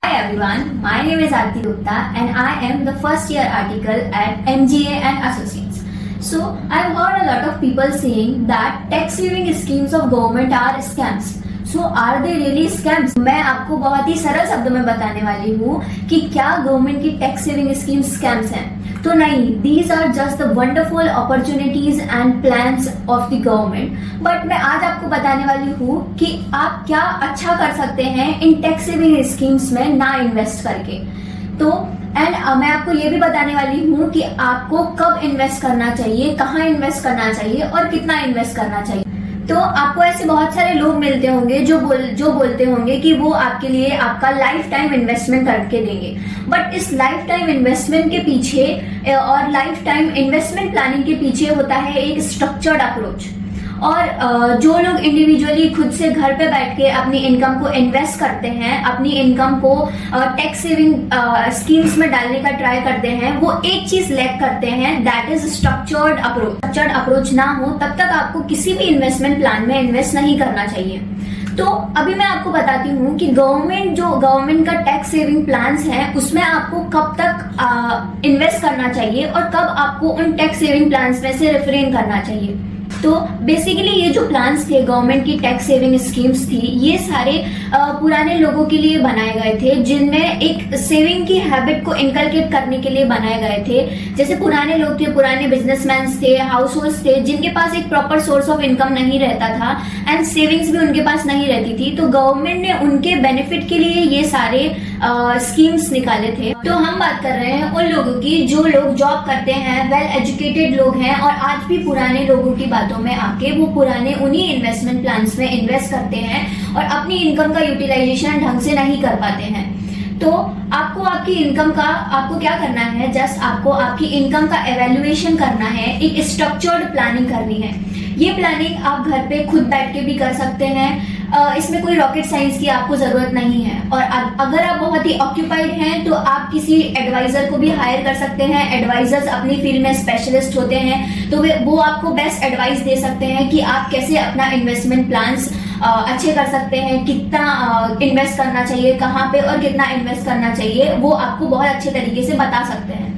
Hi everyone, my name is Aarti Gupta and I am the first year article at MGA and Associates. So I've heard a lot of people saying that tax saving schemes of government are scams. So are they really scams? मैं आपको बहुत ही सरल शब्दों में बताने वाली हूँ कि क्या गवर्नमेंट की टैक्स सेविंग स्कीम स्कैम्स हैं। तो नहीं, these are just the wonderful opportunities and plans of the government. But मैं आज आपको बताने वाली हूँ कि आप क्या अच्छा कर सकते हैं इन टैक्स सेविंग स्कीम्स में ना इन्वेस्ट करके। तो मैं आपको ये भी बताने वाली हूँ कि आपको कब इन्वेस्ट करना चाहिए, कहाँ इन्वेस्ट करना चाहिए और कितना इन्वेस्ट करना चाहिए। तो आपको ऐसे बहुत सारे लोग मिलते होंगे जो बोलते होंगे कि वो आपके लिए आपका लाइफ टाइम इन्वेस्टमेंट करके देंगे। बट इस लाइफ टाइम इन्वेस्टमेंट के पीछे और लाइफ टाइम इन्वेस्टमेंट प्लानिंग के पीछे होता है एक स्ट्रक्चर्ड अप्रोच। और जो लोग इंडिविजुअली खुद से घर पे बैठ के अपनी इनकम को इन्वेस्ट करते हैं, अपनी इनकम को टैक्स सेविंग स्कीम्स में डालने का ट्राई करते हैं, वो एक चीज लैक करते हैं, that is structured approach. Structured approach ना हो तब तक आपको किसी भी इन्वेस्टमेंट प्लान में इन्वेस्ट नहीं करना चाहिए। तो अभी मैं आपको बताती हूँ कि गवर्नमेंट का टैक्स सेविंग प्लान्स है उसमें आपको कब तक इन्वेस्ट करना चाहिए और कब आपको उन टैक्स सेविंग प्लान्स में से रिफ्रेन करना चाहिए। तो बेसिकली ये जो प्लान्स थे, गवर्नमेंट की टैक्स सेविंग स्कीम्स थी, ये सारे पुराने लोगों के लिए बनाए गए थे जिनमें एक सेविंग की हैबिट को इनकलकेट करने के लिए बनाए गए थे। जैसे पुराने लोग थे, पुराने बिजनेसमैन थे, हाउस होल्ड थे, जिनके पास एक प्रॉपर सोर्स ऑफ इनकम नहीं रहता था एंड सेविंग्स भी उनके पास नहीं रहती थी। तो गवर्नमेंट ने उनके बेनिफिट के लिए ये सारे स्कीम्स निकाले थे। तो हम बात कर रहे हैं उन लोगों की जो लोग जॉब करते हैं, वेल एजुकेटेड लोग हैं और आज भी पुराने लोगों की बातों में आके वो पुराने उन्हीं इन्वेस्टमेंट प्लान्स में इन्वेस्ट करते हैं और अपनी इनकम का यूटिलाइजेशन ढंग से नहीं कर पाते हैं। तो आपको क्या करना है, जस्ट आपको आपकी इनकम का एवेल्युएशन करना है, एक स्ट्रक्चर्ड प्लानिंग करनी है। ये प्लानिंग आप घर पे खुद बैठ के भी कर सकते हैं, इसमें कोई रॉकेट साइंस की आपको जरूरत नहीं है। और अगर आप बहुत ही ऑक्यूपाइड हैं तो आप किसी एडवाइजर को भी हायर कर सकते हैं। एडवाइजर्स अपनी फील्ड में स्पेशलिस्ट होते हैं, तो वो आपको बेस्ट एडवाइस दे सकते हैं कि आप कैसे अपना इन्वेस्टमेंट प्लान्स अच्छे कर सकते हैं, कितना इन्वेस्ट करना चाहिए, कहाँ पे और कितना इन्वेस्ट करना चाहिए, वो आपको बहुत अच्छे तरीके से बता सकते हैं।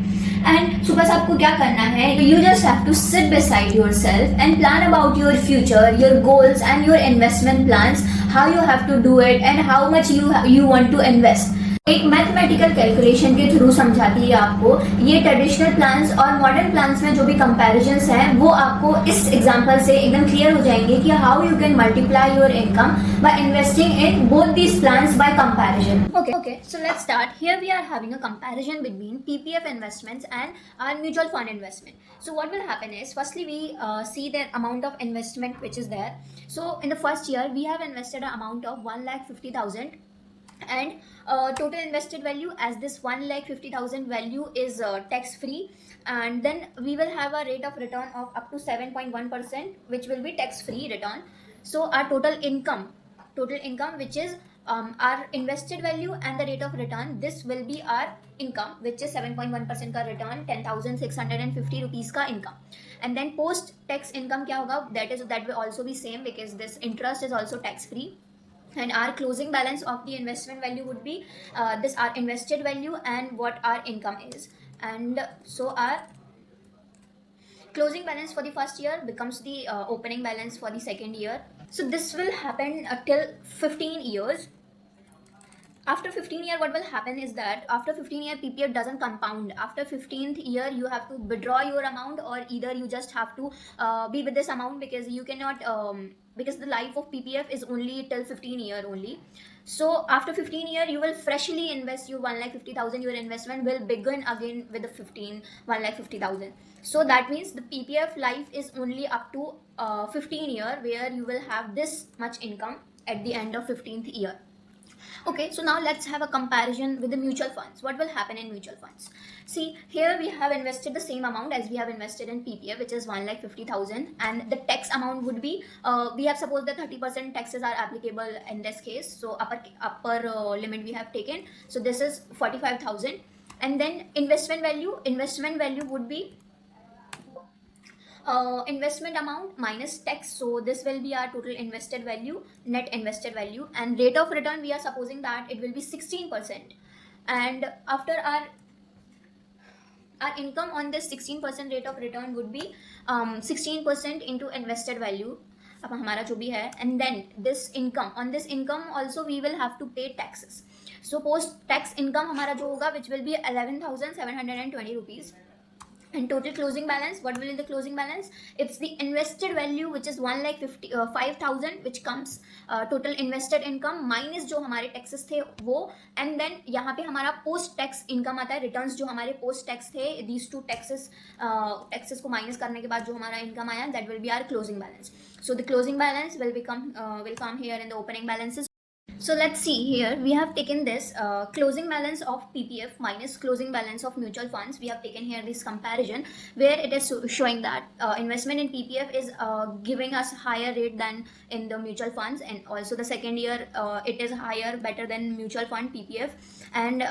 एंड सो बस आपको क्या करना है, you just have to sit beside yourself and plan about your future, your goals and your investment plans, how you have to do it and how much you want to invest. एक mathematical calculation के through समझाती है आपको। ये traditional plans और modern plans में जो भी कंपैरिजंस हैं वो आपको इस एग्जांपल से एकदम क्लियर हो जाएंगे कि how you can multiply your income by investing in both these plans bye comparison. Okay, so let's start. Here we are having a comparison between PPF investments and our mutual fund investment. So what will happen is, firstly we see the amount of investment which is there. So in the first year we have invested an amount of 1,50,000 and total invested value as this 1,50,000 value is tax free, and then we will have a rate of return of up to 7.1% which will be tax free return. So our total income which is our invested value and the rate of return, this will be our income which is 7.1% का return, 10,650 rupees का income. And then post tax income क्या होगा, that will also be same because this interest is also tax free. And our closing balance of the investment value would be this our invested value and what our income is. And so our closing balance for the first year becomes the opening balance for the second year. So this will happen till 15 years. After 15 year, what will happen is that after 15 year PPF doesn't compound. After 15th year you have to withdraw your amount, or either you just have to be with this amount because you cannot because the life of PPF is only till 15 year only. So after 15 year you will freshly invest your 1,50,000. Your investment will begin again with the 1,50,000. So that means the PPF life is only up to 15 year, where you will have this much income at the end of 15th year. Okay, so now let's have a comparison with the mutual funds. What will happen in mutual funds? See, here we have invested the same amount as we have invested in PPF, which is 1,50,000, and the tax amount would be we have supposed that 30% taxes are applicable in this case. So upper limit we have taken. So this is 45,000, and then investment value would be investment amount minus tax, so this will be our total invested value, net invested value, and rate of return we are supposing that it will be 16%, and after our income on this 16% rate of return would be 16% into invested value अब हमारा जो भी है, and then this income, on this income also we will have to pay taxes. So post tax income हमारा जो होगा which will be 11,720 rupees. And total closing balance, what will be the closing balance? It's the invested value which is 1,55,000 which comes total invested income minus जो हमारे taxes थे वो, and then यहाँ पे हमारा post tax income आता है, returns जो हमारे post tax थे, these two taxes को minus करने के बाद जो हमारा income आया, that will be our closing balance. So the closing balance will come here in the opening balances. So let's see here, we have taken this closing balance of PPF minus closing balance of mutual funds. We have taken here this comparison where it is showing that investment in PPF is giving us higher rate than in the mutual funds, and also the second year it is higher, better than mutual fund PPF, and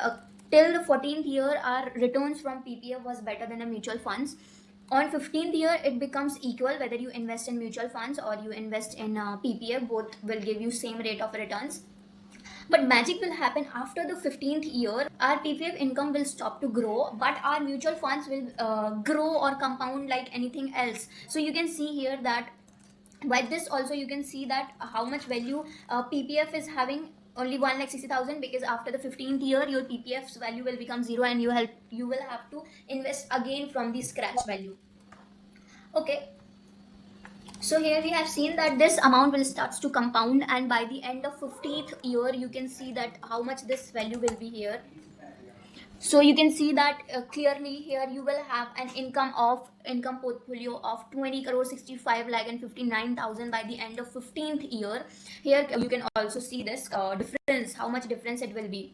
till the 14th year our returns from PPF was better than the mutual funds. On 15th year it becomes equal, whether you invest in mutual funds or you invest in PPF, both will give you same rate of returns. But magic will happen after the 15th year. Our PPF income will stop to grow, but our mutual funds will grow or compound like anything else. So you can see here that by this also you can see that how much value PPF is having, only 1,60,000, because after the 15th year your PPF's value will become zero and you will have to invest again from the scratch value. Okay. So here we have seen that this amount will starts to compound, and by the end of 50th year you can see that how much this value will be here. So you can see that clearly here you will have an income portfolio of 20 crore 65 lakh and 59,000 by the end of 15th year. Here you can also see this difference, how much difference it will be.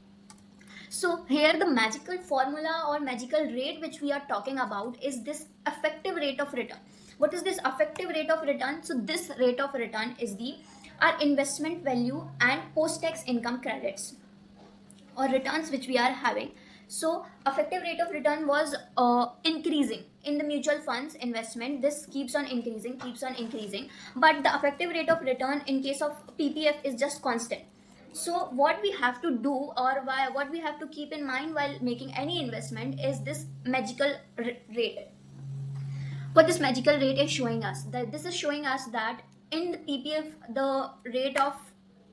So here the magical formula or magical rate which we are talking about is this effective rate of return. What is this effective rate of return? So this rate of return is our investment value and post-tax income credits or returns which we are having. So effective rate of return was increasing in the mutual funds investment. This keeps on increasing, but the effective rate of return in case of PPF is just constant. So what we have to do, or what we have to keep in mind while making any investment, is this magical rate. What this magical rate is showing us, that this is showing us that in the PPF the rate of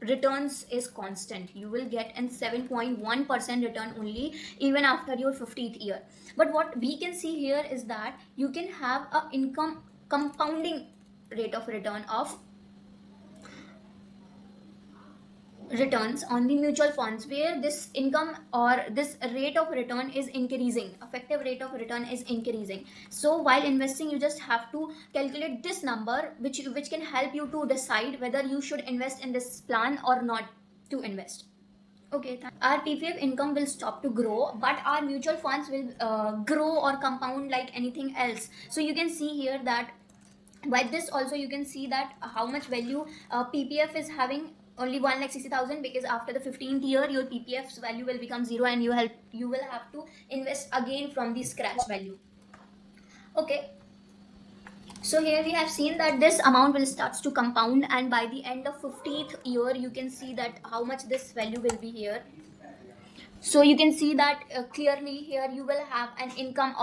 returns is constant. You will get an 7.1% return only even after your 50th year. But what we can see here is that you can have a income compounding rate of return of returns on the mutual funds, where this income or this rate of return is increasing, effective rate of return is increasing. So while investing you just have to calculate this number which can help you to decide whether you should invest in this plan or not to invest. Okay, our PPF income will stop to grow, but our mutual funds will grow or compound like anything else. So you can see here that by this also you can see that how much value PPF is having, only 1,60,000, because after the 15th year your PPF's value will become zero and you will have to invest again from the scratch value. Okay. So here we have seen that this amount will starts to compound, and by the end of 50th year you can see that how much this value will be here. So you can see that clearly here you will have an income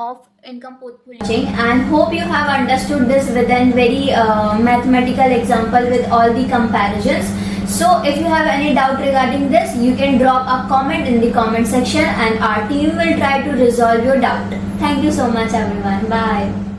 portfolio. And hope you have understood this with a very mathematical example with all the comparisons. So if you have any doubt regarding this, you can drop a comment in the comment section and our team will try to resolve your doubt. Thank you so much everyone. Bye.